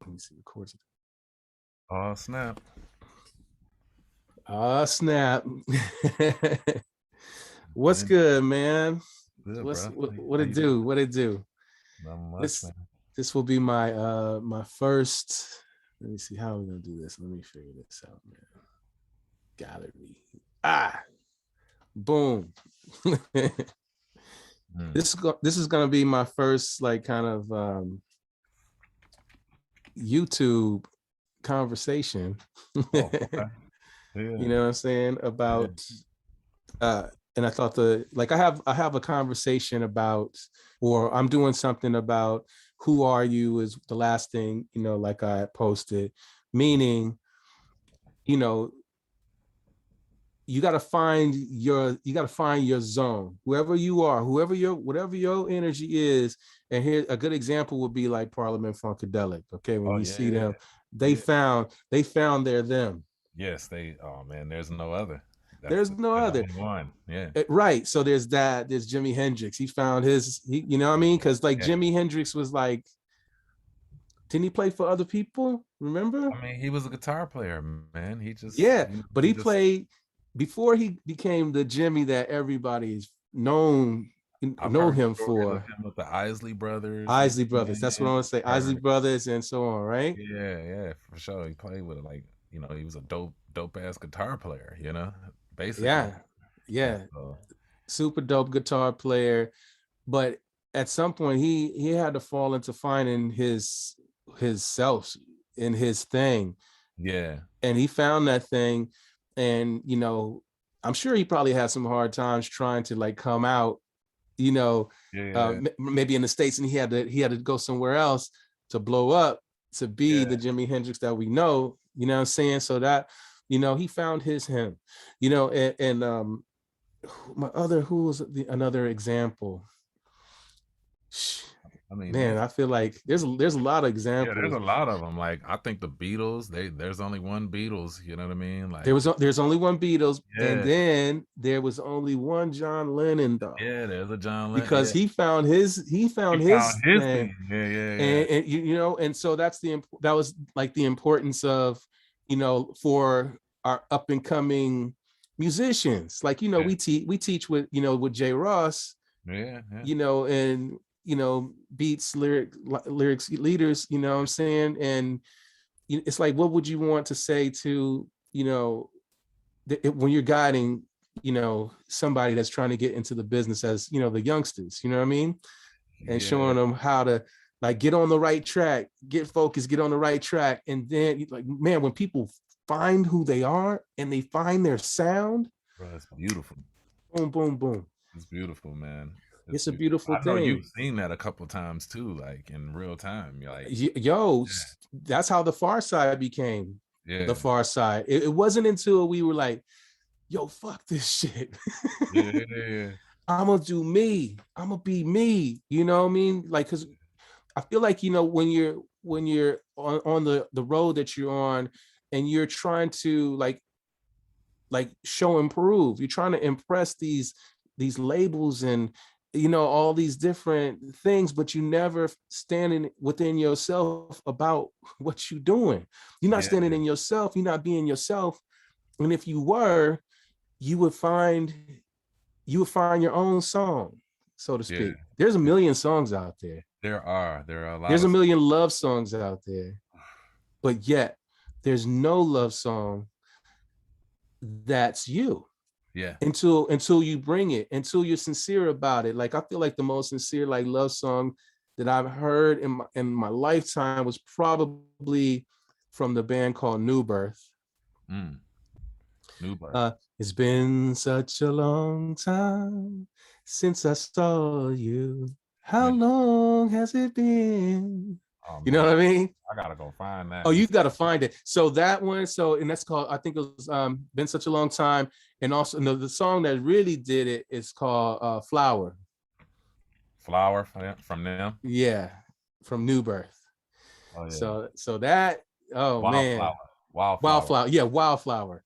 Let me see. Records. Oh snap! Snap. What's good, man? Good, What's bro. what How it you doing? do? What it do? Not much, This man. this will be my first. Let me see how are we gonna do this. Let me figure this out, man. Gallery. Boom. Mm. This is gonna be my first like kind of YouTube conversation. Oh, okay. Yeah, You know what I'm saying yeah. about and I thought I have a conversation about, or I'm doing something about who are you is the last thing, like I posted, meaning, you know, you got to find your zone, whoever you are, whatever your energy is. And here a good example would be like Parliament Funkadelic. Okay, when Oh you yeah, see yeah, them, they yeah. found their them. Yes, they. Oh man, there's no other. That's There's the no there's other. only one. Yeah, Right. So there's Jimi Hendrix. He found you know what I mean? Because like yeah. Jimi Hendrix was like, didn't he play for other people? Remember? I mean, he was a guitar player, man. He just, Yeah, but he he just. played before he became the Jimmy that everybody's I've know heard him stories of for. him with the Isley Brothers. Isley Brothers. That's what I Man. want to say. Isley Heard, Brothers and so on, right? yeah, yeah, for sure. He played with it, like he was a dope ass guitar player. Basically. Yeah. And Yeah. so, Super dope guitar player. But at some point he had to fall into finding his self in his thing. yeah, And he found that thing. And I'm sure he probably had some hard times trying to like come out, you know yeah, maybe in the States, and he had to go somewhere else to blow up, to be yeah. the Jimi Hendrix that we know. You know what I'm saying? So that, he found him. And my other who was another example. I mean, Man, I feel like there's a lot of there's examples. a lot of them. Like, I think the Beatles. There's only one Beatles. You know what I mean? Like, There's only one Beatles, and yeah, then there was only one John Lennon, though, yeah. There's a John Lennon. because Yeah, he found he found his his thing. thing. Yeah, yeah, yeah, And and so that was like the importance of, for our up and coming musicians. Like, yeah, we teach with Jay Ross, yeah, yeah, and beats, lyrics leaders, what I'm saying. And it's like, what would you want to say to, when you're guiding, somebody that's trying to get into the business, as the youngsters, you know what I mean, and yeah, showing them how to like get on the right track, get focused, get on the right track. And then, like, man, when people find who they are and they find their sound, bro. It's beautiful. boom, boom, boom. It's beautiful, man. It's It's a beautiful. beautiful I know thing. you've seen that a couple times too, like in real time. You're like, Yo, yeah, that's how the Pharcyde became the yeah, Pharcyde. It wasn't until we were like, yo, fuck this shit. yeah, yeah, I'm gonna do me. I'm gonna be me. You know what I mean? Like, cause I feel like, when you're on the road that you're on, and you're trying to like show and prove, you're trying to impress these labels and all these different things, but you never standing within yourself about what you're doing. You're not yeah, standing in yourself, you're not being yourself. And if you were, you would find your own song, so to yeah. speak. There's a million songs out there. There are a lot There's a of. million love songs out there, but yet there's no love song that's you, Yeah, until you bring it, until you're sincere about it. Like, I feel like the most sincere like love song that I've heard in my lifetime was probably from the band called New Birth. mm, new birth. It's been such a long time since I saw you. How Yeah. long has it been? Oh You know man, what I mean? I gotta go find Oh, that. you got to find it. So that one, and that's called, I think it was Been Such a Long Time. And also, no, the song that really did it is called Flower. Flower from them. Yeah, from New Birth. Oh yeah, So that, oh man, wildflower, wildflower. Wildflower. Yeah, Wildflower.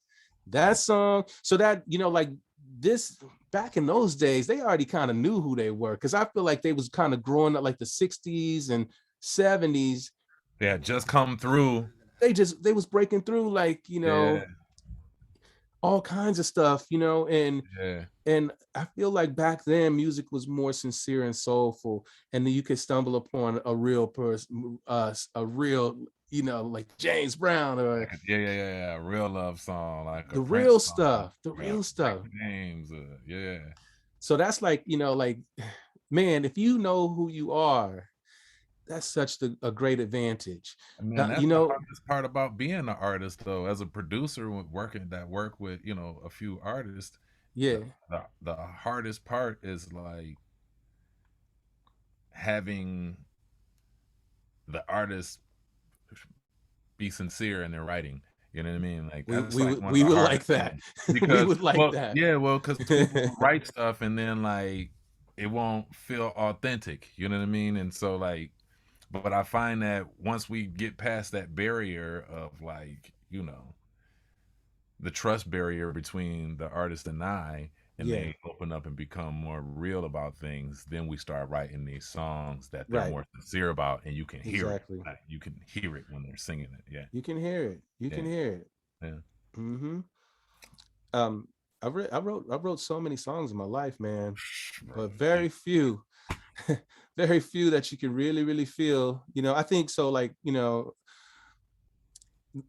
That song. So that, like this, back in those days, they already kind of knew who they were, because I feel like they was kind of growing up like the 60s and 70s. Yeah, just come through. They was breaking through, like, Yeah, all kinds of stuff, yeah. and I feel like back then music was more sincere and soulful, and then you could stumble upon a real person, a real, like James Brown, or Like a, yeah, yeah, yeah, yeah. Real love song, like a the Prince real song. stuff, the Yeah, real Rick stuff. James. Yeah. So that's like, like, man, if you know who you are, that's such a great advantage. And man, You that's the know, hardest part about being an artist, though. As a producer, work with a few artists, the yeah, the hardest part is like having the artist be sincere in their writing. You know what I mean? Like that's like one of we the would like hardest that. things We because, would like well, that. yeah, well, because people will write stuff and then like it won't feel authentic. You know what I mean? And so like, but I find that once we get past that barrier of like, the trust barrier between the artist and I, and Yeah, they open up and become more real about things, then we start writing these songs that they're right. more sincere about, and you can hear it. Exactly. Like, you can hear it when they're singing it. Yeah, You can hear it. You yeah, can hear it. yeah. Hmm. Um, I wrote so many songs in my life, man, Bro, but very few, very few that you can really, really feel. I think so. Like,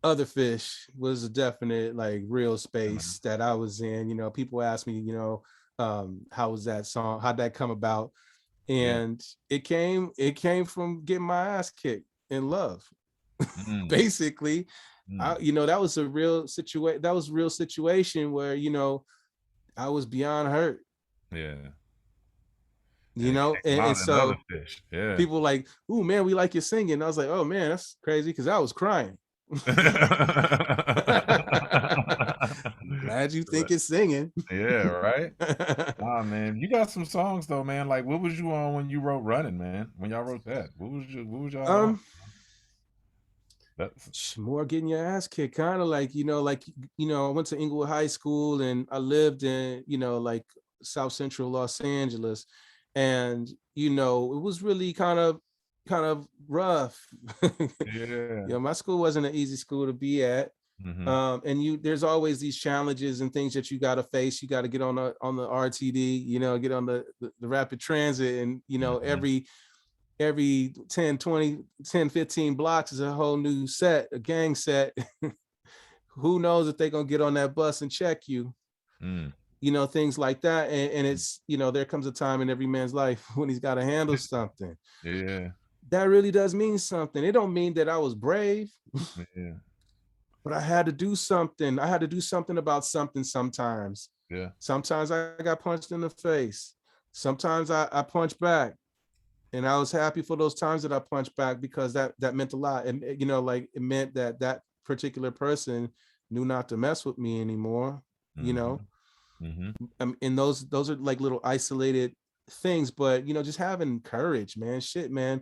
Other Fish was a definite, like, real yeah, man. space that I was in. People ask me, how was that song? How'd that come about? Yeah. And it came from getting my ass kicked in love. Mm, Basically, mm, that was a real situation. That was a real situation where, I was beyond hurt, yeah. And it came and out in Other so Fish. Yeah. people like, "Ooh, man, we like your singing." And I was like, "Oh man, that's crazy," because I was crying. Glad you think it's singing. Yeah, right? Nah, man. You got some songs though, man. Like, what was you on when you wrote Running, man? When y'all wrote that? What was y'all on? um That's More getting your ass kicked, kind of like, I went to Inglewood High School, and I lived in, like, South Central Los Angeles, and it was really kind of rough. yeah. My school wasn't an easy school to be at. Mm-hmm. And there's always these challenges and things that you got to face. You got to get on the RTD, get on the rapid transit, and Mm-hmm. every 10, 20, 10, 15 blocks is a whole new set, a gang set. Who knows if they're going to get on that bus and check you, Mm. things like that. And it's, there comes a time in every man's life when he's got to handle something. Yeah. That really does mean something. It don't mean that I was brave, Yeah. but I had to do something. I had to do something about something sometimes. Yeah. Sometimes I got punched in the face. Sometimes I punched back. And I was happy for those times that I punched back, because that meant a lot. And like, it meant that that particular person knew not to mess with me anymore. You Mm-hmm. know, Mm-hmm. and those are like little isolated things, but just having courage, man. Shit, man.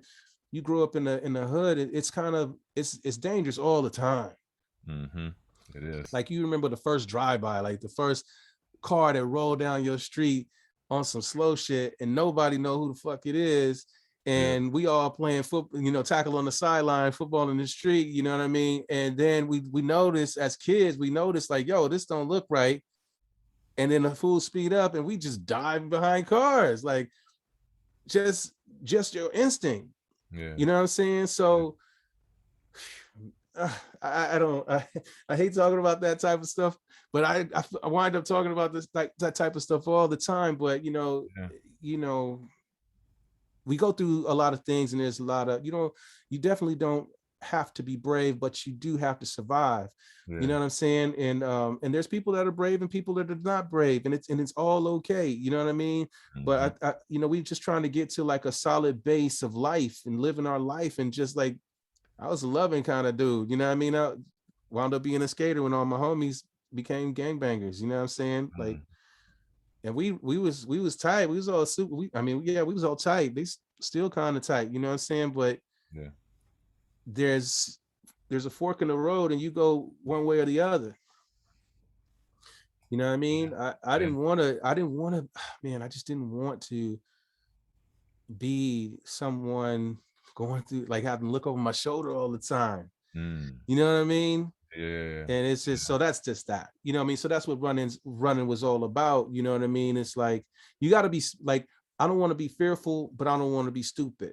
You grew up in the hood. It's kind of it's dangerous all the time. Mm-hmm. It is. Like, you remember the first drive by, like the first car that rolled down your street on some slow shit, and nobody know who the fuck it is, Yeah. and we all playing football, tackle on the sideline, football in the street, you know what I mean? And then we notice, as kids, we notice, like, yo, this don't look right. And then the fool speed up, and we just dive behind cars, like, just just your instinct. Yeah. You know what I'm saying? Yeah. So I don't I hate talking about that type of stuff, but I wind up talking about this, like, that type of stuff all the time. But Yeah. you know, we go through a lot of things, and there's a lot of, you definitely don't have to be brave, but you do have to survive. You Yeah. know what I'm saying? And there's people that are brave and people that are not brave, and it's all okay. You know what I mean? Mm-hmm. But we just trying to get to, like, a solid base of life and living our life, and just like, I was a loving kind of dude. You know what I mean? I wound up being a skater when all my homies became gangbangers. You know what I'm saying? Like, Mm-hmm. and we was tight. We was all super. I mean, yeah, we was all tight. They still kind of tight. You know what I'm saying? But Yeah. there's there's a fork in the road, and you go one way or the other. You know what I Yeah. mean? I Yeah. didn't want to. I didn't want to. Man, I just didn't want to be someone going through, like having to look over my shoulder all the time. Mm. You know what I mean? Yeah. And it's just, so that's just that, you know what I mean? So that's what running was all about. You know what I mean? It's like, you got to be like, I don't want to be fearful, but I don't want to be stupid.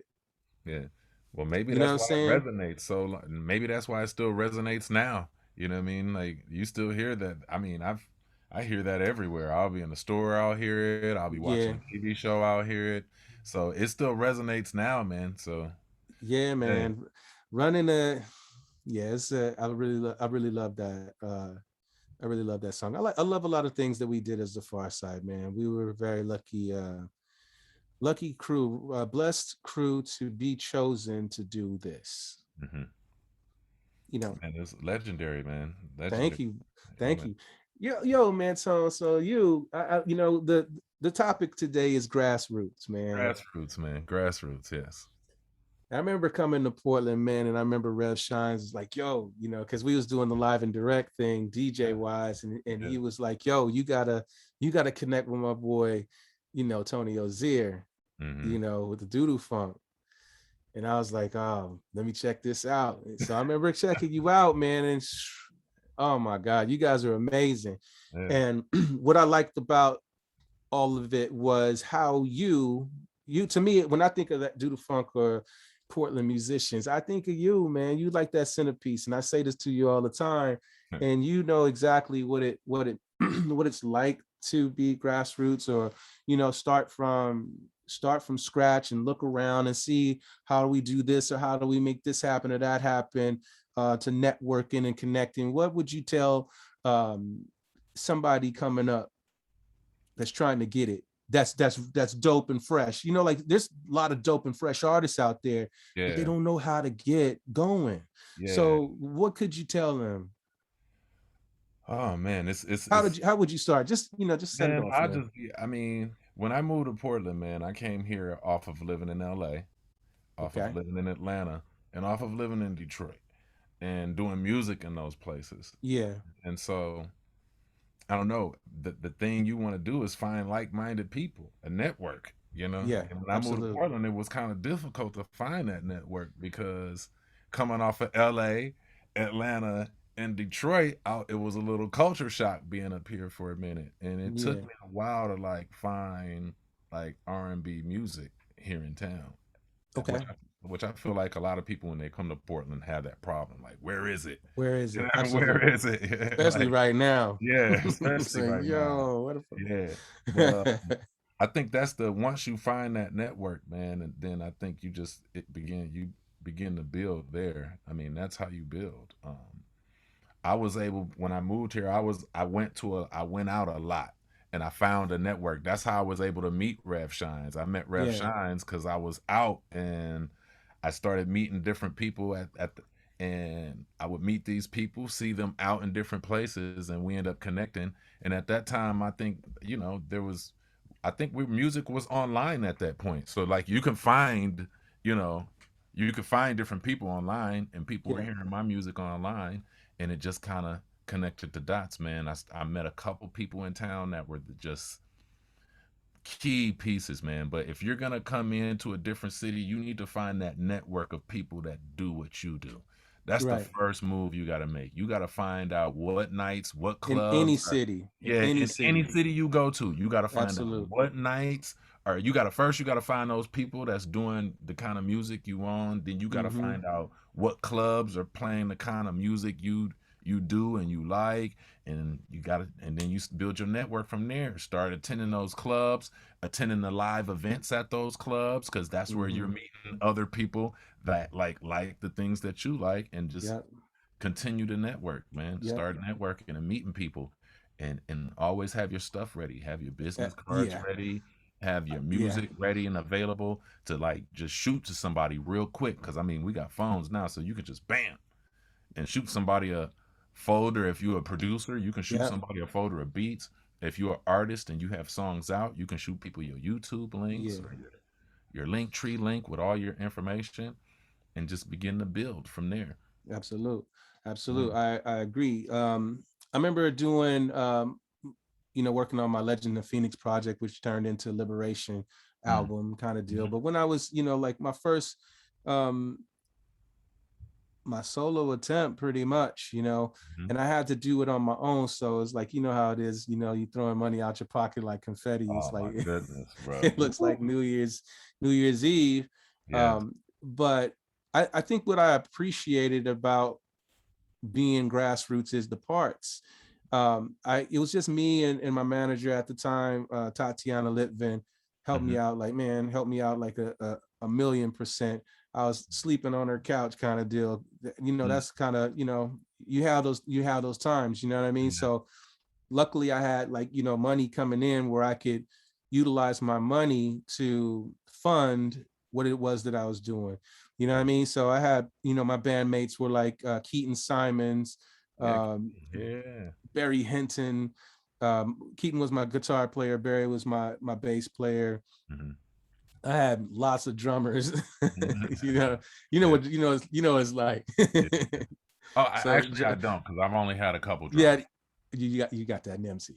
Yeah. Well, maybe You know what that's I'm why it saying? resonates. So maybe that's why it still resonates now. You know what I mean? Like you still hear that. I mean, I hear that everywhere. I'll be in the store, I'll hear it. I'll be watching Yeah. a TV show, I'll hear it. So it still resonates now, man. So Yeah, yeah, man. Running a, yeah, it's I really love that. I really love that song. I love a lot of things that we did as the Pharcyde, man. We were very lucky, lucky crew, blessed crew to be chosen to do this. hmm, You know, and it's legendary, man. thank Legendary. you, Yeah, thank man. you. Yo, man. So you, you know, the topic today is grassroots, man. Grassroots, man. Grassroots. Yes. I remember coming to Portland, man, and I remember Rev Shines was like, yo, you know, because we was doing the live and direct thing, DJ Yeah. wise, and Yeah. he was like, yo, you gotta connect with my boy, you know, Tony Ozier, Hmm. you know, with the Doodoo Funk. And I was like, oh, let me check this out. And so I remember checking you out, man, and oh my God, you guys are amazing. Yeah. And what I liked about all of it was how you to me, when I think of that Doodle Funk or Portland musicians, I think of you, man. You like that centerpiece, and I say this to you all the time, and you know exactly what it what it's like to be grassroots, or you know, start from scratch and look around and see how do we do this, or how do we make this happen or that happen, to networking and connecting. What would you tell somebody coming up that's trying to get it, that's dope and fresh? You know, like there's a lot of dope and fresh artists out there, but they Yeah. don't know how to get going. Yeah. So what could you tell them? Oh man, How how would you start? Just, you know, just set it man, off, I man. just be I mean, when I moved to Portland, man, I came here off of living in LA, off of Okay. living in Atlanta, and off of living in Detroit and doing music in those places. Yeah. And so I don't know. The thing you want to do is find like-minded people, a network, you know. Yeah, And when I moved to absolutely. Portland, it was kind of difficult to find that network because coming off of LA, Atlanta, and Detroit, it was a little culture shock being up here for a minute, and it took Yeah. me a while to like find like R&B music here in town, which Okay. which I feel like a lot of people when they come to Portland have that problem. Like, where is it? Where is it? Where Absolutely. is it? Yeah, Especially like right now. yeah, especially Saying, right now. yo, what Yeah. But the I think that's the once you find that network, man, and then I think you begin to build there. I mean, that's how you build. I was able when I moved here, I went out a lot and I found a network. That's how I was able to meet Rev Shines. I met Rev Yeah. Shines because I was out and I started meeting different people and I would meet these people, see them out in different places, and we end up connecting. And at that time, I think I think music was online at that point. So like you know, you could find different people online, and people were Yeah. hearing my music online, and it just kind of connected the dots, man. I met a couple people in town that were just key pieces, man. But if you're gonna come into a different city, you need to find that network of people that do what you do. That's the Right. first move you got to make. You got to find out what nights, what In any clubs are. city. In Yeah, any in any city. city you go to, you got to find out Absolutely. what nights. Or you got to find those people that's doing the kind of music you want. Then you got to Mm-hmm. find out what clubs are playing the kind of music you do and you like, and and then you build your network from there. Start attending those clubs, attending the live events at those clubs, because that's where you're Mm-hmm. meeting other people that like the things that you like, and just Yep. continue to network, man. Yep. Start networking and meeting people, and always have your stuff ready. Have your business cards Yeah. ready. Have your Yeah. music ready and available to like just shoot to somebody real quick. Because I mean, we got phones now, so you can just bam and shoot somebody a folder. If you're a producer, you can shoot Yep. somebody a folder of beats. If you're an artist and you have songs out, you can shoot people your YouTube links Yeah. or your link tree link with all your information, and just begin to build from there. Absolute. Yeah. Absolute. I agree. I remember doing you know, working on my Legend of Phoenix project, which turned into Liberation Mm. album kind of deal. Mhm. But when I was, you know, like my first um my solo attempt pretty much, Mhm. and I had to do it on my own. So it's like, how it is, you throwing money out your pocket like confetti. It's Oh my like goodness, bro. it looks like New Year's Eve. Yes. But I think what I appreciated about being grassroots is the parts. It was just me and my manager at the time, Tatiana Litvin, helped me Mhm. out, like, man, helped me out like a million%. I was sleeping on her couch kind of deal. Mm. That's kind of, you have those times, you know what I mean? Yeah. So luckily I had, like, money coming in where I could utilize my money to fund what it was that I was doing. You know what I mean? So I had, my bandmates were like Keaton Simons, Yeah. um, Yeah. Barry Hinton. Keaton was my guitar player. Barry was my bass player. Mhm. I had lots of drummers. Mhm. you know, you know Yeah. what it's like. Yeah. Oh, I So actually I don't, because I've only had a couple yeah, drummers. you got that MC.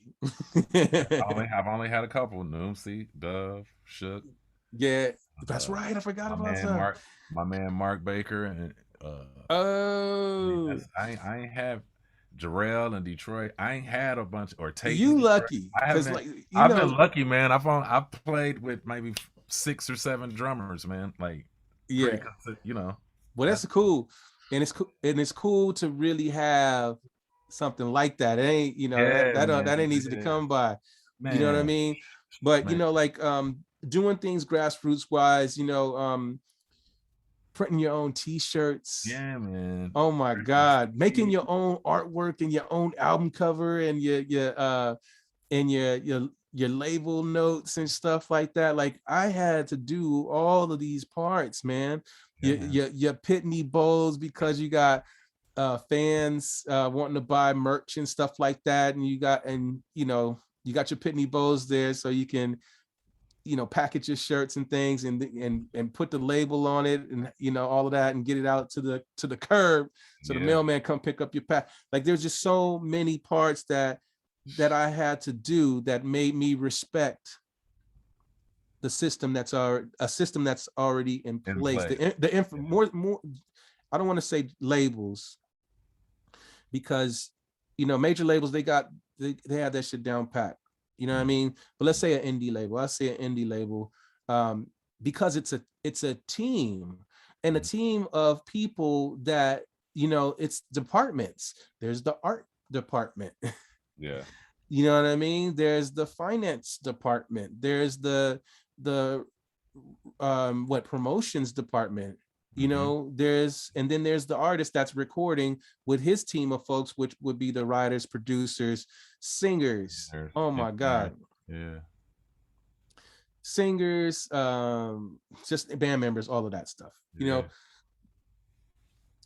Yeah. I've only had a couple. Noomsy, Dove, Shook, Yeah, that's uh, right. I forgot my about man that. Mark Baker, and I mean, Oh, I ain't have Jarrell in Detroit. I ain't had a bunch, or Tate in you Detroit. lucky, I cause haven't. like I've been lucky, man. I've played with maybe 6 or 7 drummers, man. Like pretty yeah. consistent, Well, That's that's cool, and it's cool to really have something like that. It ain't, that yeah, that man. ain't easy to Yeah, come by. You know what I man, mean? But man. like doing things grassroots wise, printing your own t-shirts. Yeah, man. Oh my God, making Graffiti. your own artwork and your own album cover and your label notes and stuff like that. Like I had to do all of these parts, man. Yeah, Your man. your, your Pitney Bowls, because you got fans wanting to buy merch and stuff like that, and you got your Pitney Bowls there, so you can package your shirts and things, and put the label on it, and all of that, and get it out to the curb, so the Yeah, mailman come pick up your pack. Like there's just so many parts that I had to do that made me respect the system that's already in in place. place. The Yeah. more, I don't want to say labels, because major labels, they have that shit down pat. You know what I Mhm. mean? But let's say an indie label. I say an indie label, um, because it's a team, and a Mhm. team of people that it's departments. There's the art department. Yeah. You know what I mean? There's the finance department. There's the what promotions department. Mhm. And then there's the artist that's recording with his team of folks, which would be the writers, producers, singers. There's Oh my engineering. God. Yeah. Singers, just band members, all of that stuff. Yeah.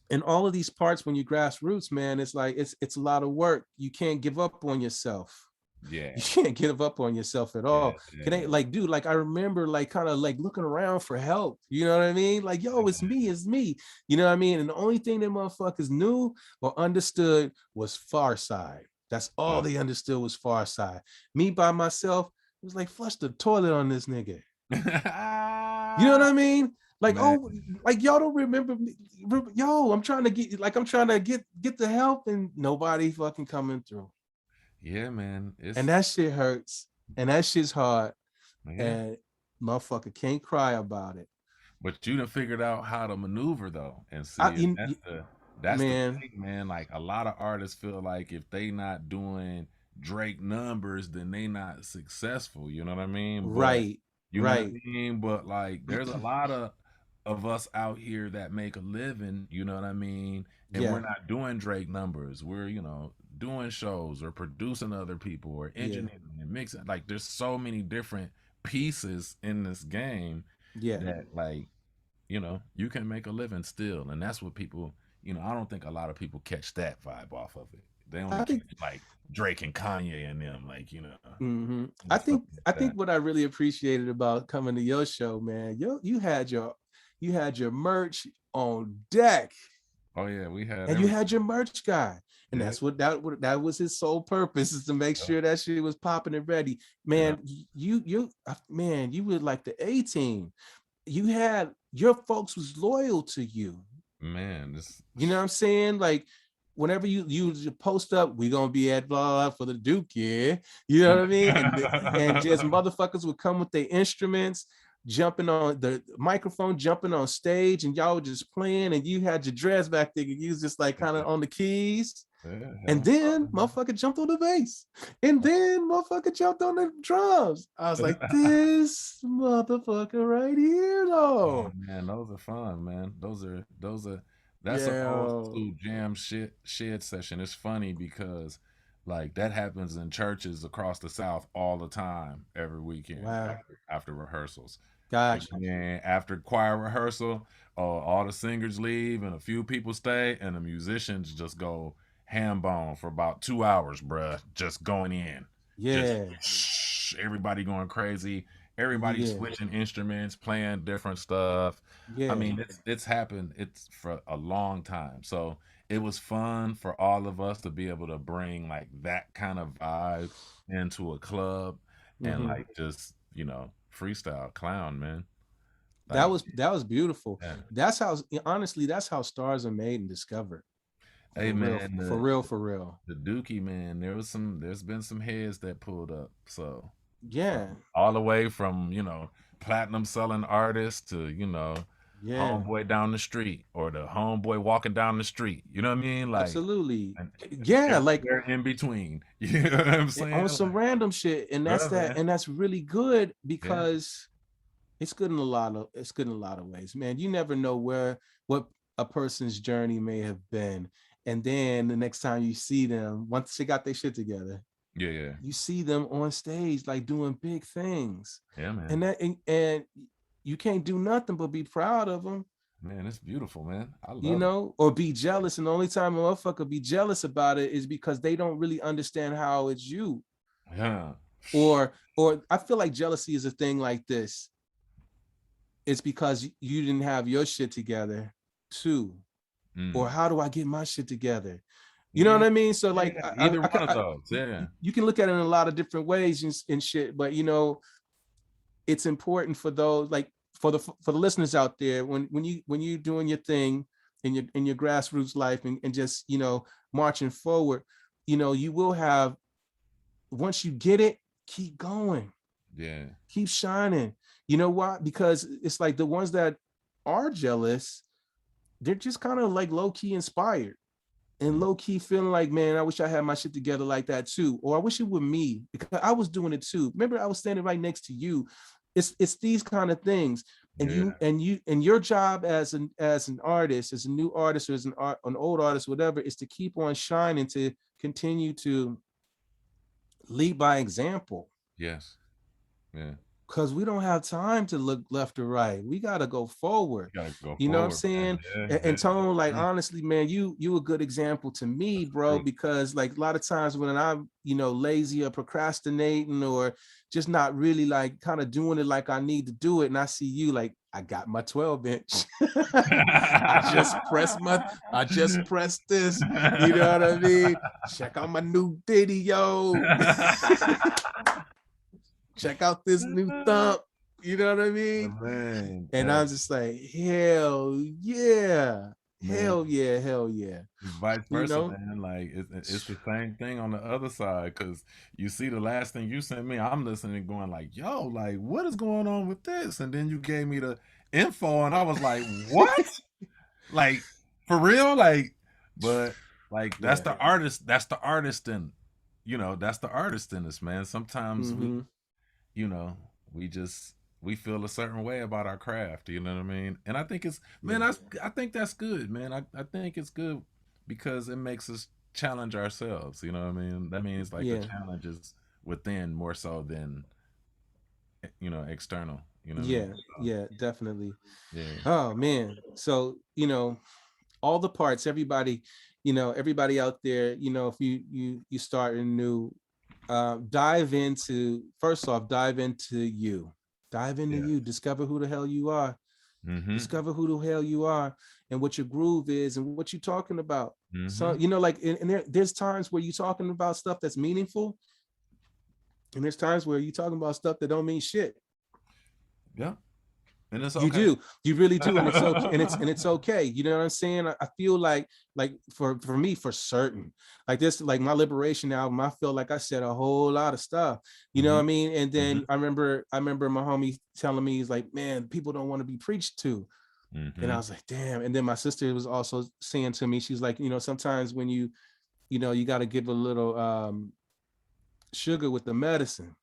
And all of these parts, when you grassroots, man, it's like it's a lot of work. You can't give up on yourself. You Yeah. can't give up on yourself at Yeah. all. Can I, Yeah. like, dude, like I remember like kind of like looking around for help. You know what I mean? Like, yo, it's me. You know what I mean? And the only thing that motherfuckers knew or understood was Pharcyde. That's all Uh, they understood was Pharcyde. Me by myself, it was like flush the toilet on this nigga. You know what I mean? Like, man. oh, like y'all don't remember me. Yo, I'm trying to get the help, and nobody fucking coming through. Yeah, man. And It's that shit hurts. And that shit's hard. yeah. And motherfucker can't cry about it. But you done figured out how to maneuver though, and I see, and you, that's the man, thing, man. Like a lot of artists feel like if they not doing Drake numbers, then they not successful. You know what I mean? But right, you know what right. I mean? But like, there's a lot of us out here that make a living. You know what I mean? And we're Yeah, not doing Drake numbers. We're doing shows or producing other people or yeah, engineering and mixing. Like, there's so many different pieces in this game yeah. that like you can make a living still, and that's what people. I don't think a lot of people catch that vibe off of it. They only I catch think like Drake and Kanye and them, like hmm I and stuff think like I that. think what I really appreciated about coming to your show, man, you had your merch on deck. Oh yeah, we had And you everything. had your merch guy, and Yeah, that was his sole purpose, is to make yeah, sure that shit was popping and ready. yeah. Man, you were like the A team. You had your folks was loyal to you. Man, this You know what I'm saying? Like whenever you post up, we gonna be at blah for the Duke, yeah. You know what I mean? And just motherfuckers would come with their instruments, jumping on the microphone, jumping on stage, and y'all were just playing, and you had your dress back there, and you was just like kind of on the keys. yeah, And then motherfucker jumped on the bass. And then motherfucker jumped on the drums. I was like, this motherfucker right here, oh though. man, those are fun, man. That's an old Yeah. school jam shed session. It's funny because like that happens in churches across the South all the time, every weekend Wow. after rehearsals. And Gotcha. then after choir rehearsal, all the singers leave and a few people stay, and the musicians just go ham bone for about 2 hours, bruh. Just going in, just Yeah. everybody going crazy. Everybody Yeah. switching instruments, playing different stuff. I Yeah. mean, it's happened. It's for a long time. So it was fun for all of us to be able to bring like that kind of vibe into a club and Mm-hmm. like just freestyle clown, man. That Like, was beautiful. yeah. That's how, honestly, that's how stars are made and discovered. Hey For real, man, for real, for real. the Dookie man, there's been some heads that pulled up. So from Yeah. all the way from, platinum selling artists to, Yeah. homeboy down the street or the homeboy walking down the street. You know what I mean? Like, Absolutely. and Yeah, like everywhere in between. You know what I'm saying? on some Like, random shit. And that's bruh, that, man. and that's really good Yeah. because it's good in a lot of ways, man. You never know what a person's journey may have been. And then the next time you see them, once they got their shit together, Yeah, yeah. you see them on stage like doing big things. Yeah, man. And you can't do nothing but be proud of them, Man, it's beautiful, man. I love it. or be jealous. And the only time a motherfucker be jealous about it is because they don't really understand how it's you. Yeah. Or I feel like jealousy is a thing like this. It's because you didn't have your shit together too. Or Mm. how do I get my shit together? You know Yeah. what I mean? So like Yeah. Either one of those. Yeah. you can look at it in a lot of different ways and shit, but it's important for those, like for the listeners out there, when you doing your thing in your grassroots life, and just marching forward, you will have, once you get it, keep going, Yeah. keep shining. You know why? Because it's like the ones that are jealous, they're just kind of like low-key inspired and low-key feeling like, man, I wish I had my shit together like that too. Or I wish it were me because I was doing it too. Remember, I was standing right next to you. It's these kind of things. And Yeah. and your job as an artist, as a new artist, or as an old artist, whatever, is to keep on shining, to continue to lead by example. Yes. Yeah. Because we don't have time to look left or right. We got to go forward. You gotta go You know what I'm forward, man. saying? Yeah. And Tone, like, Yeah. honestly, man, you a good example to me, That's the bro, truth. because like a lot of times when I'm, lazy or procrastinating or just not really like kind of doing it like I need to do it. And I see you like, I got my 12-inch. I just pressed this. You know what I mean? Check out my new video. Check out this new thump. You know what I mean? Man, And I'm just like, hell yeah. man, Hell yeah, hell yeah. vice You versa, know? man. Like it's the same thing on the other side because you see the last thing you sent me, I'm listening, going like, "Yo, like what is going on with this?" And then you gave me the info, and I was like, "What? Like for real? Like?" But like that's Yeah. the artist. That's the artist, and that's the artist in us, man. Sometimes Mm-hmm. you know, we feel a certain way about our craft, you know what I mean? And I think it's man, Yeah. I think that's good, man. I think it's good because it makes us challenge ourselves, you know what I mean? That means like the Yeah. challenge is within more so than external, you know what I mean? Yeah. So, Yeah, definitely. yeah. Oh man. So, all the parts, everybody out there, if you start new, dive into you. Dive into Yeah. you. Discover who the hell you are. Mhm. Discover who the hell you are and what your groove is and what you're talking about. So, Mhm. like, and there's times where you're talking about stuff that's meaningful, and there's times where you're talking about stuff that don't mean shit. Yeah. And it's You okay. do, you really do, and it's okay, and it's okay. You know what I'm saying? I feel like for me, for certain, like this, like my Liberation album, I feel like I said a whole lot of stuff. You know what I mean? And then I remember my homie telling me, he's like, man, people don't want to be preached to. And I was like, damn. And then my sister was also saying to me, she's like, you know, sometimes when you got to give a little sugar with the medicine.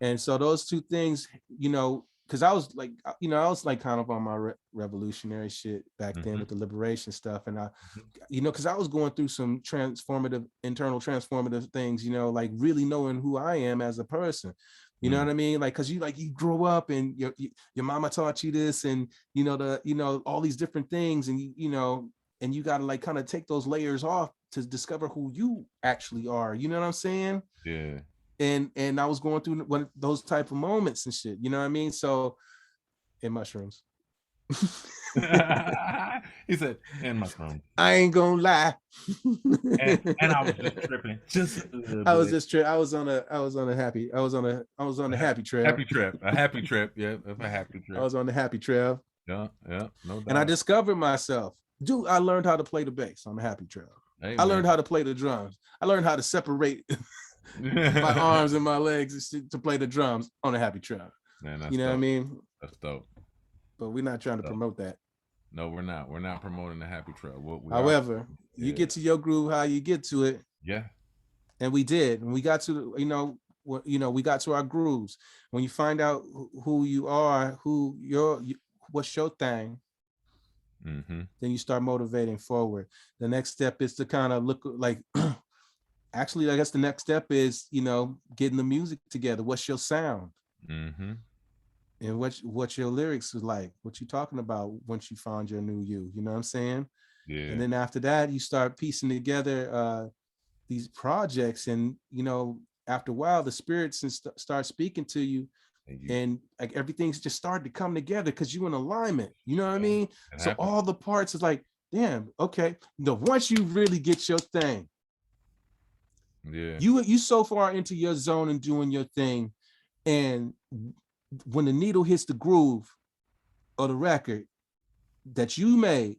And so those two things, you know, because I was like, you know, I was like kind of on my revolutionary shit back then with the liberation stuff. And I, you know, because I was going through some internal transformative things, you know, like really knowing who I am as a person. You know what I mean? Like, cause you grow up and your mama taught you this, and you know all these different things, and you know, and you got to like kind of take those layers off to discover who you actually are. You know what I'm saying? Yeah. And I was going through one of those type of moments and shit. You know what I mean? So, and mushrooms. He said, and mushrooms. I ain't gonna lie. And I was just tripping, just a little I was bit. just I was on a happy trail. Happy trip. A happy trip. Yeah, a happy trip. I was on the happy trail. Yeah, no doubt. And I discovered myself. Dude, I learned how to play the bass on the happy trail. Hey, I learned how to play the drums. I learned how to separate my arms and my legs to play the drums on the happy trail. Man, that's you know dope. what I mean? That's dope. But we're not trying to promote that. No, we're not. We're not promoting the happy trail. However, you get to your groove how you get to it. Yeah. And we did. And we got to, we got to our grooves. When you find out who you are, what's your thing, then you start motivating forward. The next step is to kind of look like, actually, I guess the next step is, getting the music together. What's your sound? And what your lyrics is like, what you talking about once you found your new you, you know what I'm saying? Yeah. And then after that, you start piecing together these projects, and after a while, the spirits start speaking to you, and like everything's just started to come together because you're in alignment, you know what I mean? So all the parts is like, damn, okay. Once you really get your thing, you so far into your zone and doing your thing, and when the needle hits the groove of the record that you made,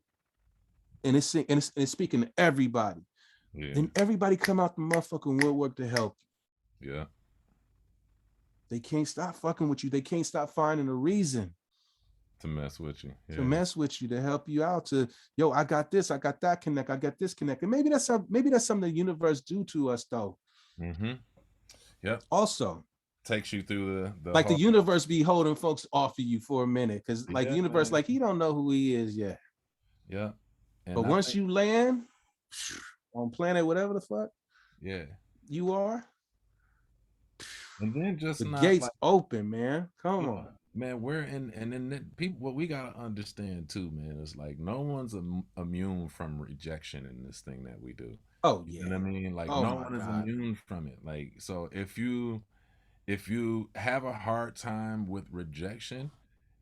and it's speaking to everybody, then everybody come out the motherfucking woodwork to help you. Yeah. They can't stop fucking with you. They can't stop finding a reason to mess with you. To mess with you, to help you out. To I got this, I got that connect, I got this connect. And maybe that's something the universe do to us though. Yeah. Also takes you through the like the universe be holding folks off of you for a minute, because like the universe, like he don't know who he is yet. Yeah. And but once you land on planet whatever the fuck you are, and then just the gates open, man. Come on, man. We're in, and then people, what we gotta understand too, man, is like no one's immune from rejection in this thing that we do. Oh yeah. You know what I mean? Like no one is immune from it. Like, so if you have a hard time with rejection,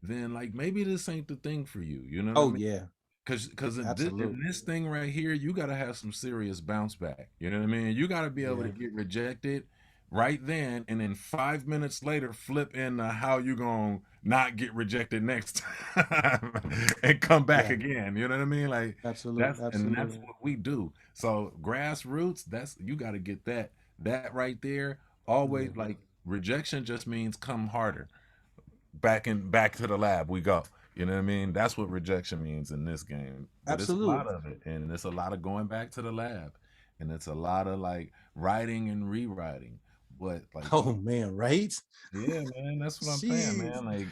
then like maybe this ain't the thing for you. You know what I mean? Yeah. Because in this thing right here, you got to have some serious bounce back. You know what I mean? You got to be able to get rejected right then, and then 5 minutes later flip into how you gonna not get rejected next time and come back again. You know what I mean? Like absolutely. And that's what we do. So grassroots, that's, you got to get that right there. Always like rejection just means come harder. Back to the lab we go. You know what I mean? That's what rejection means in this game. But absolutely. It's a lot of it, and it's a lot of going back to the lab, and it's a lot of like writing and rewriting. But like, oh man, right? Yeah, man, that's what I'm saying, man. Like,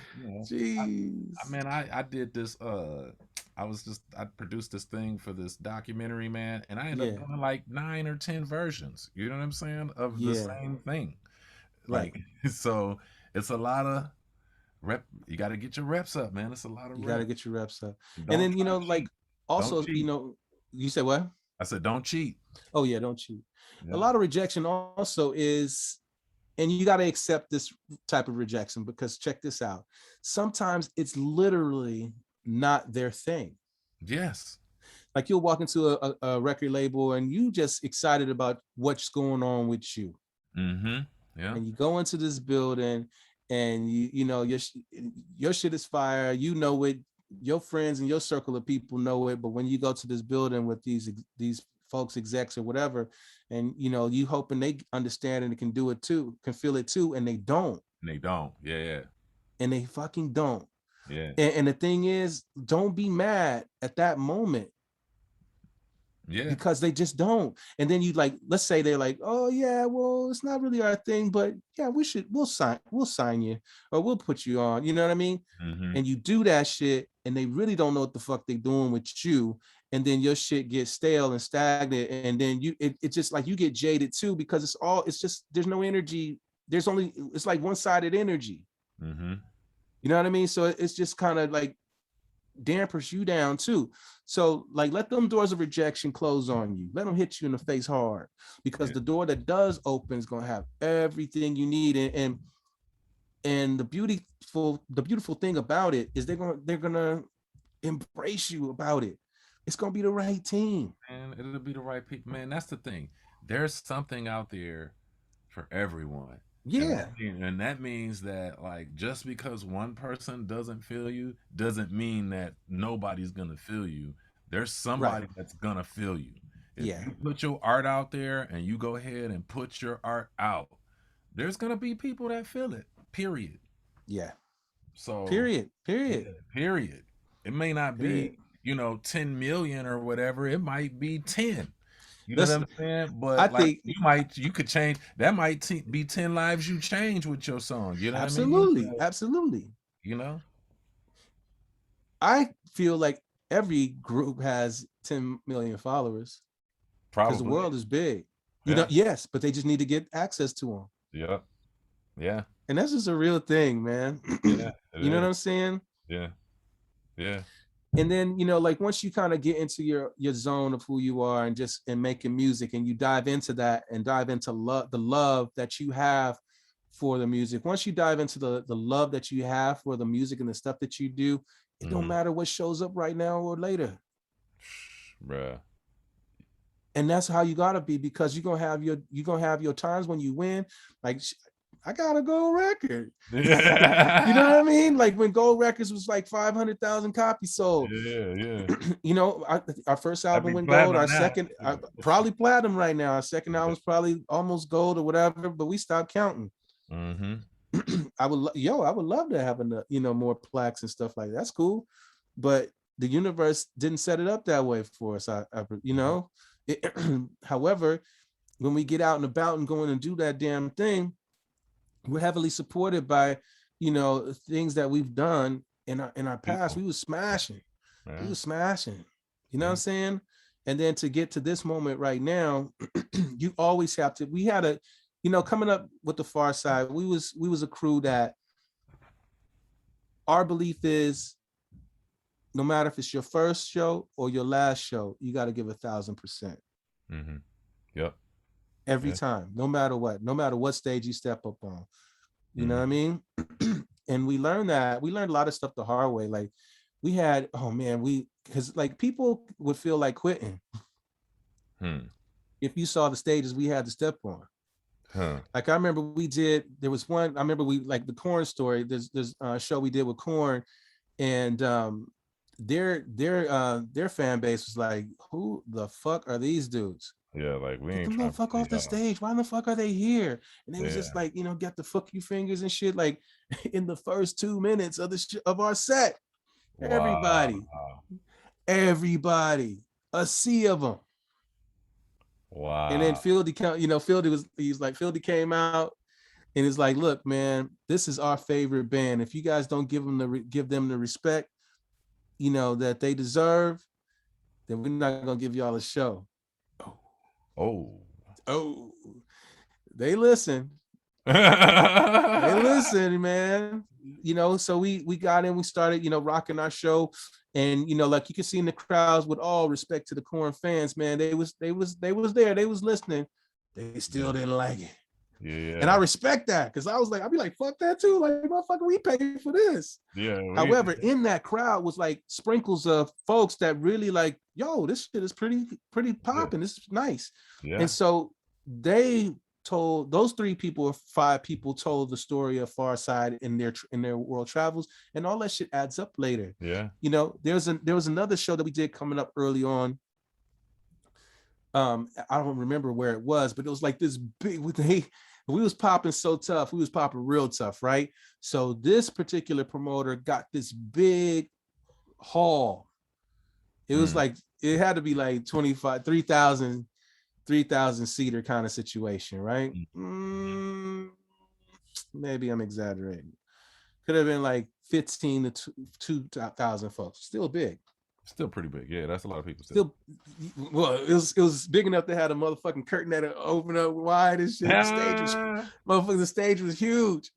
I did this. I produced this thing for this documentary, man, and I ended up doing like 9 or 10 versions. You know what I'm saying, of the same thing. Like, so it's a lot of rep. You got to get your reps up, man. It's a lot of you got to get your reps up. Don't and then like also you said what? I said don't cheat. Oh yeah, don't cheat. A lot of rejection also is, and you got to accept this type of rejection, because check this out, sometimes it's literally not their thing. Yes. Like you'll walk into a record label and you just excited about what's going on with you. Yeah. And you go into this building and you know your shit is fire. You know it. Your friends and your circle of people know it. But when you go to this building with these folks, execs or whatever, and you know you hoping they understand and can do it too, can feel it too, and they don't. And they don't. Yeah. And they fucking don't. Yeah. And the thing is, don't be mad at that moment. Yeah. Because they just don't. And then you like, let's say they're like, oh yeah, well, it's not really our thing, but yeah, we'll sign you, or we'll put you on, you know what I mean? Mm-hmm. And you do that shit and they really don't know what the fuck they're doing with you. And then your shit gets stale and stagnant. And then it's just like you get jaded too, because it's just, there's no energy. It's like one-sided energy. Mm-hmm. You know what I mean? So it's just kind of like dampers you down too. So like, let them doors of rejection close on you. Let them hit you in the face hard, because the door that does open is going to have everything you need. And the beautiful thing about it is they're gonna embrace you about it. It's gonna be the right team. And it'll be the right people, man. That's the thing. There's something out there for everyone. Yeah. And that means that, like, just because one person doesn't feel you doesn't mean that nobody's gonna feel you. There's somebody that's gonna feel you. If you put your art out there and you go ahead and put your art out, there's gonna be people that feel it. Period. Yeah. So period. Yeah, period. It may not be, 10 million or whatever. It might be 10. You know what I'm saying? But I think you could change. That might be 10 lives you change with your song. You know what I mean? Absolutely. You know? I feel like every group has 10 million followers. Probably. Because the world is big. You know, yes, but they just need to get access to them. Yeah. Yeah. And that's just a real thing, man. Yeah. You know what I'm saying? Yeah. Yeah. And then, like once you kind of get into your zone of who you are and making music, and you dive into that and dive into the love that you have for the music. Once you dive into the love that you have for the music and the stuff that you do, it don't matter what shows up right now or later. Bruh. And that's how you gotta be, because you're gonna have your times when you win. Like, I got a gold record. You know what I mean? Like when gold records was like 500,000 copies sold. Yeah. Our first album went gold. Our second, probably platinum right now. Our second album is probably almost gold or whatever, but we stopped counting. Mm-hmm. I would love to have more plaques and stuff like that. That's cool, but the universe didn't set it up that way for us. However, when we get out and about and going and do that damn thing, we're heavily supported by, things that we've done in our past. We was smashing. We was smashing. You know what I'm saying? And then to get to this moment right now, you always have to. We had coming up with the Pharcyde, we was a crew that our belief is, no matter if it's your first show or your last show, you got to give 1,000%. Mm-hmm. Yep. Every time, no matter what stage you step up on, you know what I mean? And we learned a lot of stuff the hard way. Like we had, because like people would feel like quitting if you saw the stages we had to step on. Like I remember there was one, I remember like the Korn story. There's a show we did with Korn, and their fan base was like, who the fuck are these dudes? Yeah, like we ain't get them the fuck off the stage. Why the fuck are they here? And they was just like, get the fuck you fingers and shit. Like in the first 2 minutes of our set, everybody, a sea of them. Wow. And then Fieldy came out and it's like, look, man, this is our favorite band. If you guys don't give them the respect, that they deserve, then we're not gonna give y'all a show. Oh, they listen. They listen, man. So we got in, we started, rocking our show. And like you can see in the crowds, with all respect to the Korn fans, man, they was there, they was listening. They still didn't like it. Yeah. And I respect that, because I'd be like, fuck that too. Like, motherfucker, we paid for this. Yeah. However, in that crowd was like sprinkles of folks that really like, yo, this shit is pretty popping. This is nice. Yeah. And so they told, those 3 people or 5 people told the story of Pharcyde in their world travels, and all that shit adds up later. Yeah. You know, there was another show that we did coming up early on. I don't remember where it was, but it was like this big, we was popping so tough. We was popping real tough, right? So this particular promoter got this big hall. It was like, it had to be like 25, 3,000 seater kind of situation, right? Maybe I'm exaggerating. Could have been like 15 to 2,000 folks. Still big. Still pretty big. Yeah, that's a lot of people. Still, well, it was big enough to have a motherfucking curtain that open up wide and shit. The stage was huge,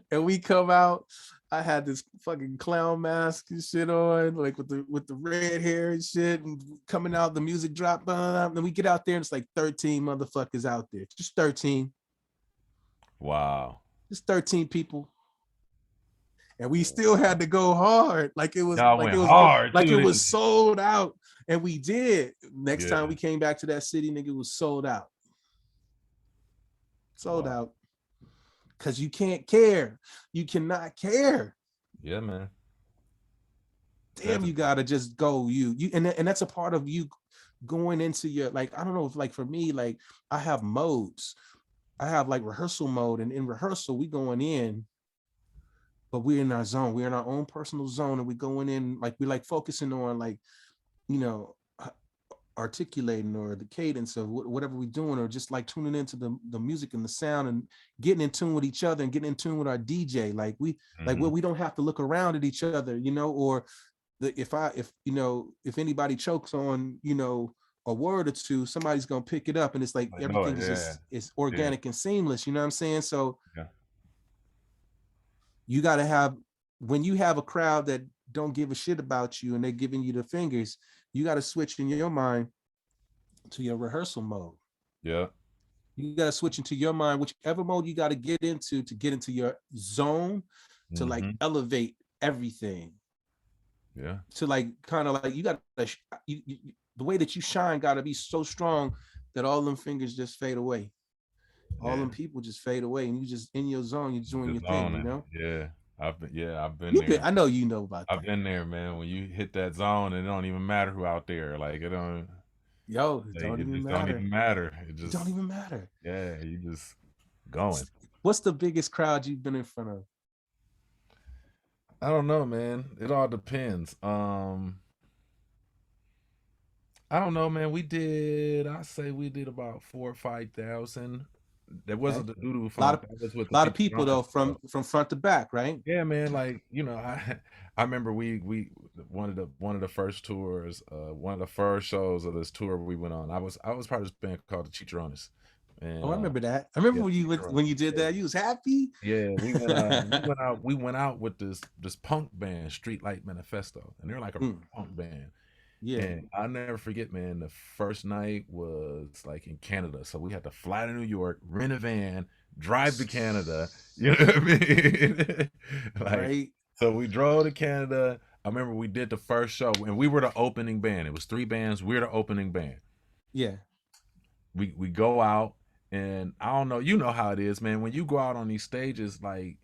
and we come out. I had this fucking clown mask and shit on, like with the red hair and shit, and coming out. The music drop, then we get out there, and it's like 13 motherfuckers out there, just 13. Wow, just 13 people. And we still had to go hard, like it was it was sold out, and we did. Next time we came back to that city, nigga, it was sold out, out, because you can't care, you cannot care. Yeah, man. Damn, you gotta just go. And that's a part of you going into your, like, I don't know if, like, for me, like, I have modes. I have like rehearsal mode, and in rehearsal we going in. But we're in our zone. We're in our own personal zone, and we're going in, like, we're like focusing on, like, you know, articulating or the cadence of whatever we're doing, or just like tuning into the music and the sound and getting in tune with each other and getting in tune with our DJ. Like like where we don't have to look around at each other, you know, or if anybody chokes on, you know, a word or two, somebody's gonna pick it up, and it's like everything is just, it's organic and seamless. You know what I'm saying? So you got to have, when you have a crowd that don't give a shit about you and they're giving you the fingers, you got to switch in your mind to your rehearsal mode. Yeah. You got to switch into your mind, whichever mode you got to get into your zone, to like elevate everything. Yeah. To like, kind of like, you got to, the way that you shine got to be so strong that all them fingers just fade away. All them people just fade away, and you just in your zone, you're doing your thing, you know? Yeah. I've been there. I know you know about that. I've been there, man. When you hit that zone, it don't even matter who out there. Like, it don't. Yo, it don't even matter. Don't even matter. It don't even matter. Yeah, you just going. What's the biggest crowd you've been in front of? I don't know, man. It all depends. I don't know, man. I say we did about 4,000 or 5,000. There wasn't the doodoo funk. A lot of people though, from front to back, right? Yeah, man. Like, you know, I remember we one of the first tours, one of the first shows of this tour we went on. I was part of this band called the Chicharrones. And, I remember that. I remember when you did that. You was happy. Yeah, we went out with this punk band, Streetlight Manifesto, and they're like a punk band. Yeah, and I'll never forget, man. The first night was like in Canada, so we had to fly to New York, rent a van, drive to Canada. You know what I mean? Right. So we drove to Canada. I remember we did the first show, and we were the opening band. It was 3 bands. We're the opening band. Yeah. We go out, and I don't know. You know how it is, man. When you go out on these stages, like,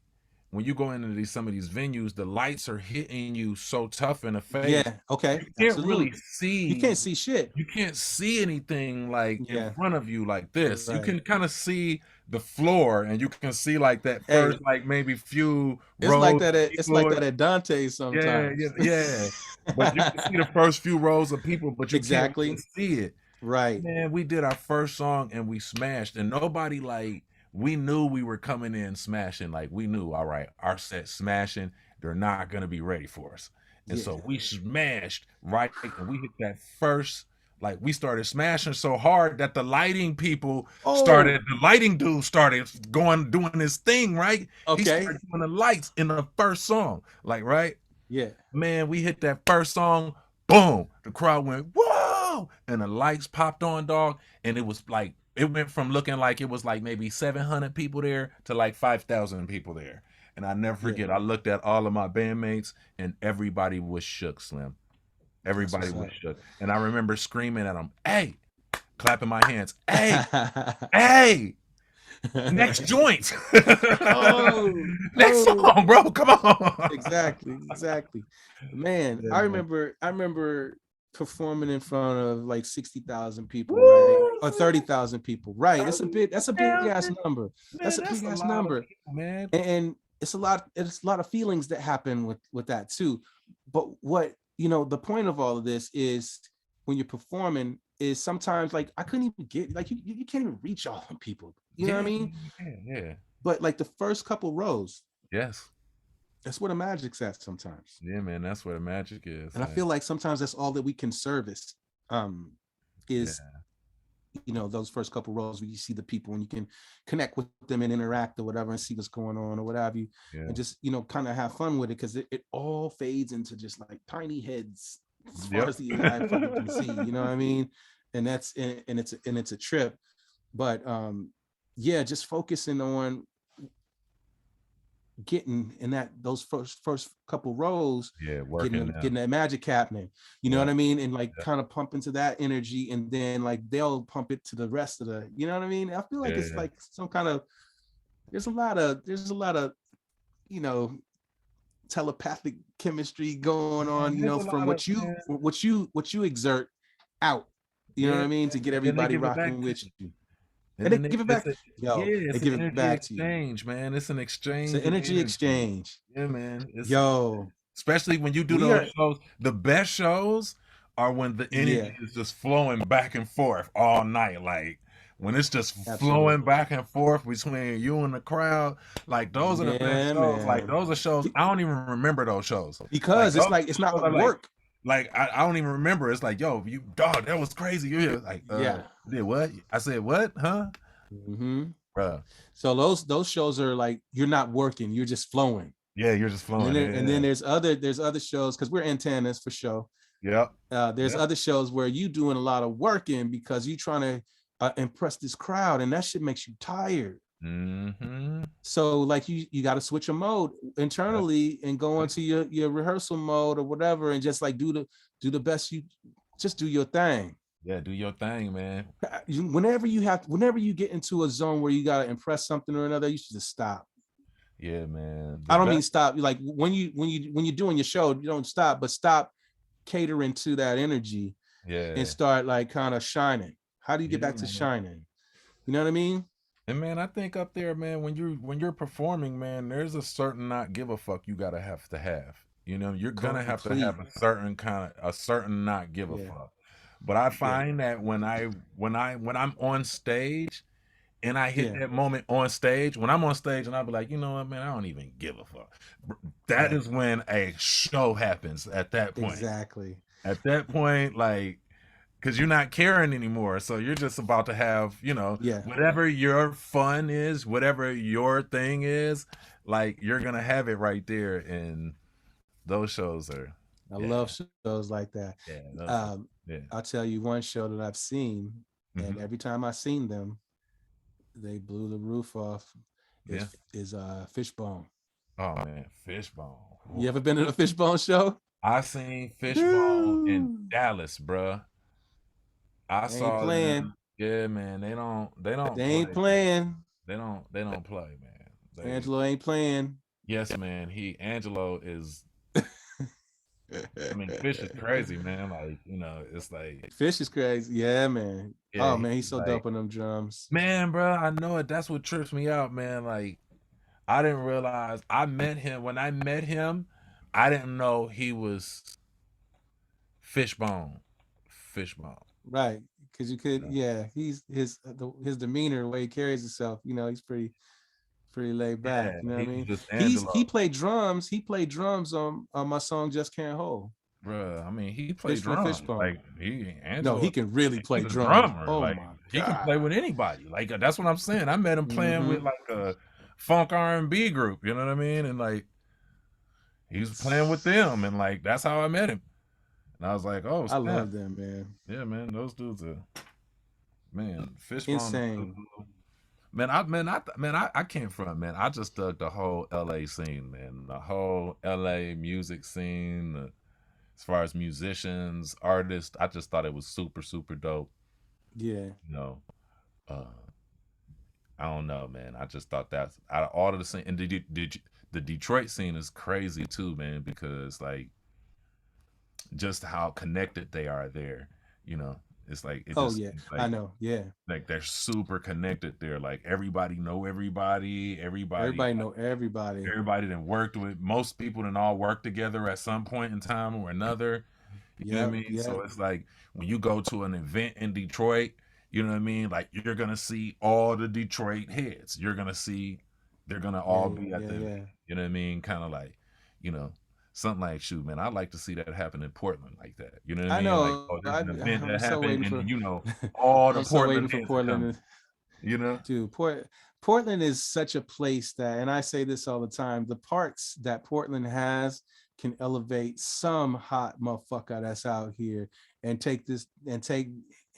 when you go into some of these venues, the lights are hitting you so tough in the face. Yeah, okay. You can't really see. You can't see shit. You can't see anything like in front of you like this. Right. You can kind of see the floor, and you can see like that first, like maybe few rows. It's like that at Dante sometimes. Yeah. But you can see the first few rows of people, but you can't see it. Right. Man, we did our first song and we smashed, and nobody, like, we knew we were coming in smashing. Like, we knew, all right, our set smashing, they're not going to be ready for us. And so we smashed, right? And we hit that first, like, we started smashing so hard that the lighting people the lighting dude started doing his thing, right? Okay. He started doing the lights in the first song, like, right? Yeah. Man, we hit that first song, boom, the crowd went, whoa! And the lights popped on, dog, and it was like, it went from looking like it was like maybe 700 people there to like 5,000 people there. And I never forget, I looked at all of my bandmates, and everybody was shook, Slim. Everybody was shook. And I remember screaming at them, hey, clapping my hands, hey, hey. Next joint. Oh, Next oh, song, bro. Come on. exactly. Man, Yeah, I man. remember I remember performing in front of like 60,000 people, right? Woo! Or 30,000 people. Right. That's a big ass 30,000. number. That's Man, a that's big a ass lot of number. people, man. And it's a lot of feelings that happen with that too. But what, the point of all of this is when you're performing is sometimes like I couldn't even get like you can't even reach all the people. You know what I Yeah, mean? yeah. But like the first couple rows, Yes. that's where the magic's at sometimes. Yeah, man. That's where the magic is, And I man. feel like sometimes that's all that we can service, is Yeah, those first couple rows where you see the people and you can connect with them and interact or whatever and see what's going on or what have you, yeah, and just kind of have fun with it, because it all fades into just like tiny heads as far yep. as the eye fucking can see, you know what I mean? And it's a trip. But yeah, just focusing on getting in those first couple rows, Yeah, getting working now. getting that magic happening, you know Yeah, what I mean, and like yeah, kind of pump into that energy, and then like they'll pump it to the rest of the, you know what I mean. I feel like it's yeah. like some kind of, there's a lot of you know telepathic chemistry going on, Man, there's a from lot of, what you man. exert out, you know what Yeah, I mean, to get and then they everybody give it back rocking to with you. you, And and they then give it it's back. a, Yo, yeah, they it's an give it energy back to you. exchange, man. It's an It's an exchange of energy energy. exchange. Yeah, man. It's Yo, especially when you do we those are, shows. The best shows are when the energy yeah, is just flowing back and forth all night. Like when it's just flowing absolutely. back and forth between you and the crowd. Like those are the best Yeah, shows. Like man. those are shows I don't even remember those shows. Like Because those it's are like the it's shows not I like. work. Like I don't even remember. It's like, yo, you dog, that was crazy. You like, Yeah. did what? I said what? Huh? Hmm. Bruh. So those shows are like you're not working, you're just flowing. Yeah, you're just flowing. And then Yeah. there's other shows, because we're antennas for show. Yep. There's Yep. other shows where you doing a lot of working because you trying to impress this crowd, and that shit makes you tired. Mm-hmm. So like you got to switch a mode Yep. internally and go into your rehearsal mode or whatever, and just like do the best you, just do your thing. Yeah, do your thing, man. Whenever you get into a zone where you got to impress something or another, you should just stop. Yeah, man. The I don't mean best. stop like when you're doing your show, you don't stop, but stop catering to that energy and Yeah. start like kind of shining. How do you get Yeah, back to man. shining? You know what I mean? And man, I think up there, man, when you're performing, man, there's a certain not give a fuck you gotta have to have. You know, you're gonna have to Complete. have a certain not give a Yeah. fuck. But I Yeah. find that when I'm on stage and I hit Yeah. that moment on stage, when I'm on stage and I'll be like, you know what, man, I don't even give a fuck. That Right. is when a show happens at that point. Exactly. At that point, like, because you're not caring anymore. So you're just about to have, Yeah. whatever your fun is, whatever your thing is, like you're gonna have it right there. And those shows are, I yeah, love shows like that. yeah, those, Um, yeah, I'll tell you one show that I've seen, and hmm every time I seen them, they blew the roof off. yeah. Is Fishbone. Oh man, Fishbone. You Oof. ever been to a Fishbone show? I seen Fishbone in Dude, Dallas, bruh. I they ain't saw playing. them. Yeah, man. They don't They play, ain't man. playing. They don't play, man. They Angelo ain't playing. Yes, man. Angelo is. I mean, Fish is crazy, man. Like, it's like, Fish is crazy. Yeah, man. yeah, Oh man, he's he's so like, dope on them drums. man, bro. I know it. That's what trips me out, man. Like, I didn't realize I met him. When I met him, I didn't know he was Fishbone. Fishbone. Right. Cause you could, Yeah, yeah, his demeanor, the way he carries himself, he's pretty laid back. yeah, You know what I he was mean? just He Angelo, played drums. He played drums on my song "Just Can't Hold." bro. I mean, he played Fish from drums. Fishbone. Like, No, he Angelo, can really play he's a drums. drummer. Oh Like, my he can play god. with anybody. Like, that's what I'm saying. I met him playing with Mm-hmm. like a funk R&B group. You know what I mean? And like, he was playing with them, and like that's how I met him. And I was like, oh I snap, love them, man. yeah, man, those dudes are, man, Fishbone. Insane. Man, I can't front, man. I just dug the whole LA scene, man. The whole LA music scene. As far as musicians, artists, I just thought it was super, super dope. Yeah. You know, uh, I don't know, man. I just thought that's out of all of the scene, and the Detroit scene is crazy too, man, because like just how connected they are there. You know, it's like it Oh just yeah, seems I know. Yeah, like they're super connected there. Like everybody know everybody. everybody know everybody. Everybody that worked with most people that all work together at some point in time or another. You know what I Yep, mean? So yep. it's like when you go to an event in Detroit, you know what I mean? Like you're gonna see all the Detroit heads. You're gonna see they're gonna Yeah, all be at yeah, the event. yeah. You know what I mean? Kind of like, you know, something like shoot, man, I'd like to see that happen in Portland like that. You know what I I mean? Like, know. oh, there's an event I'm that so happened, waiting and for. then you know, all the I'm so waiting Portland for heads are coming. Portland. You know? Dude, Portland is such a place that, and I say this all the time, the parts that Portland has can elevate some hot motherfucker that's out here and take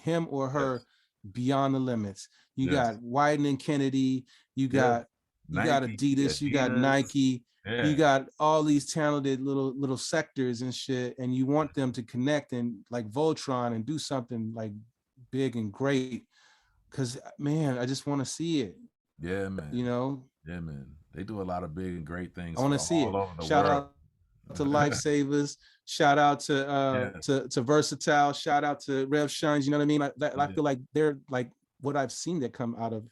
him or her Yes. beyond the limits. You Yes. got Wyden and Kennedy, you Yeah. got Nike, Adidas, you got Adidas. Nike, you Yeah. got all these talented little sectors and shit, and you want them to connect and like Voltron and do something like big and great. Cause man, I just want to see it. Yeah, You man. know, Yeah, man. They do a lot of big and great I things want for to see all it. over the Shout world. out to Lifesavers. Shout out Yeah. to Versatile. Shout out to Rev Shines. You know what I mean? I Yeah. feel like they're like what I've seen that come out of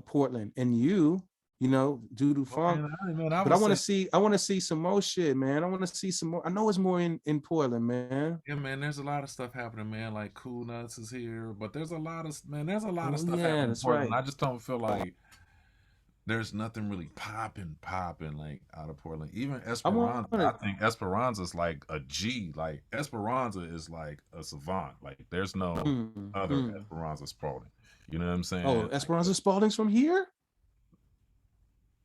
Portland and Doodoo Well, Funk. man, I But I would want to say, see some more shit, man. I want to see some more. I know it's more in Portland, man. yeah, man, there's a lot of stuff happening, man. Like Cool Nuts is here, but there's a lot of there's a lot of Oh stuff yeah, happening in that's Portland. right. I just don't feel like there's nothing really popping like out of Portland. Even I want Esperanza, I to. think Esperanza's like a G. Like Esperanza is like a savant. Like there's no other Mm. Esperanza Spalding. You know what I'm saying? Oh, Esperanza Spalding's from here.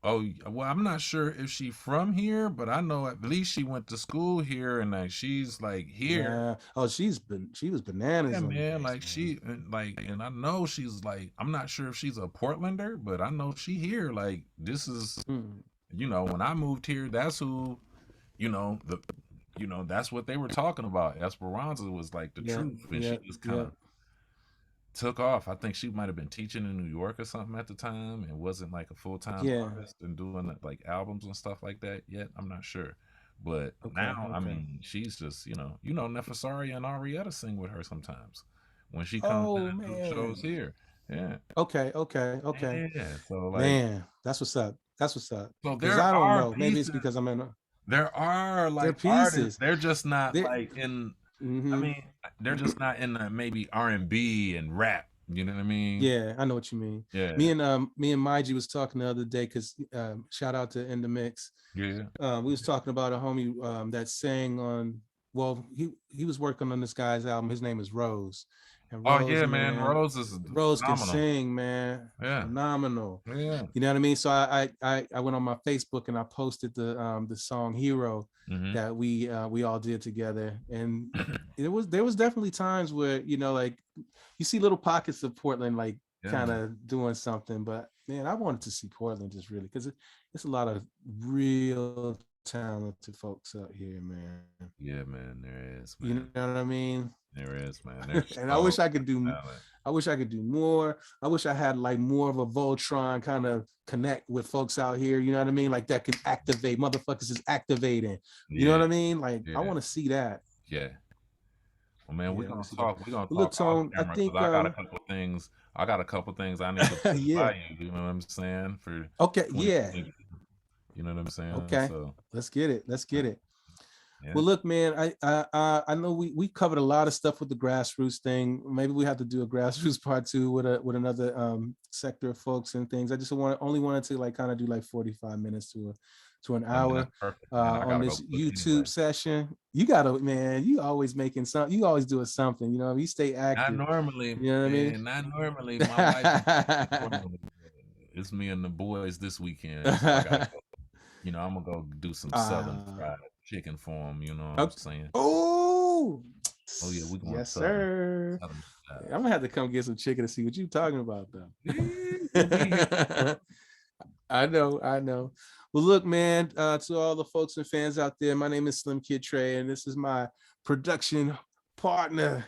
Oh, well, I'm not sure if she from here, but I know at least she went to school here and like she's like here. Yeah. Oh, she was Yeah, bananas on the man, bass, like man. she like and I know she's like I'm not sure if she's a Portlander, but I know she here. Like this is Mm. when I moved here, that's who, the that's what they were talking about. Esperanza was like the Yeah, truth and yeah, she just kind yeah, of took off. I think she might have been teaching in New York or something at the time and wasn't like a full-time yeah. artist and doing like albums and stuff like that yet. I'm not sure. But Okay, now, I okay. mean, she's just, Nefasaria and Arietta sing with her sometimes when she comes Oh down to shows man. here. Yeah. Okay, okay, okay. Yeah. So like Man, that's what's up. That's what's up. so Because there I don't are know. Maybe it's pieces, because I'm in. there are They're like artists, pieces. they're just not They're. like in I Mm-hmm. mean, they're just not in the maybe R&B and rap, you know what I mean? Yeah, I know what you mean. Yeah. Me and Maiji was talking the other day because shout out to In the Mix. Yeah. We was talking about a homie that sang on. Well, he was working on this guy's album. His name is Rose, and Oh Rose, yeah, man. man, Rose is Rose can phenomenal. sing, man, Yeah. phenomenal. Yeah. You know what I mean? So I went on my Facebook and I posted the song Hero Hmm. that we all did together, and there was definitely times where like you see little pockets of Portland like Yeah, kind man. of doing something, but man, I wanted to see Portland just really because it's a lot of real talented folks out here, man. Yeah, man. There is, You man. know what I mean? There is, man. There's And so much I wish I could do more. I wish I had like more of a Voltron kind of connect with folks out here. You know what I mean? Like that can activate. Motherfuckers is activating. You know Yeah. what I mean? Like I Yeah. want to see that. Yeah. Well, man, Yeah, we're I want gonna to see that. talk. We're gonna But look, talk off Tone, I camera because think I got a couple of things. I got a couple of things I need to push yeah. by you. You know what I'm saying? For Okay, yeah. 2020. You know what I'm saying? Okay. So Let's get it. Let's yeah. get it. Yeah. Well, look, man, I know we covered a lot of stuff with the grassroots thing. Maybe we have to do a grassroots part two with another sector of folks and things. I just only wanted to like kind of do like 45 minutes to an I mean, hour that's perfect, man. I on gotta go this cook anyway. YouTube session. You gotta, man, you always making something, you always doing something, you stay Not active. normally, You know what I mean? man. Not normally. My wife is normally. It's me and the boys this weekend, so I gotta go. I'm gonna go do some southern uh, fried chicken for them. You know what I'm okay. saying? Oh, Oh yeah, we going yes, southern. sir. Southern I'm gonna have to come get some chicken to see what you're talking about, You'll be here. though. I know, I know. Well, look, man, to all the folks and fans out there, my name is SLiMKiD3, and this is my production partner,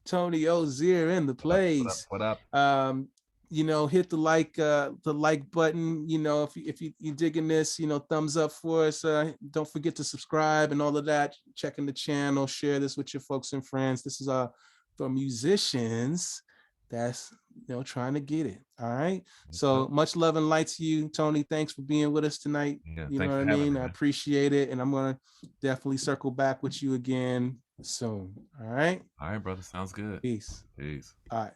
Tony Ozier in the What up? What up? place. What up? Um, you know, hit the like button. You know, if you digging this, you know, thumbs up for us. Don't forget to subscribe and all of that. Checking the channel, share this with your folks and friends. This is for musicians that's, you know, trying to get it. All right. So much love and light to you, Tony. Thanks for being with us tonight. Yeah, You know thanks what I for having mean? me, I man. appreciate it. And I'm gonna definitely circle back with you again soon. All right. All right, brother. Sounds good. Peace. Peace. All right.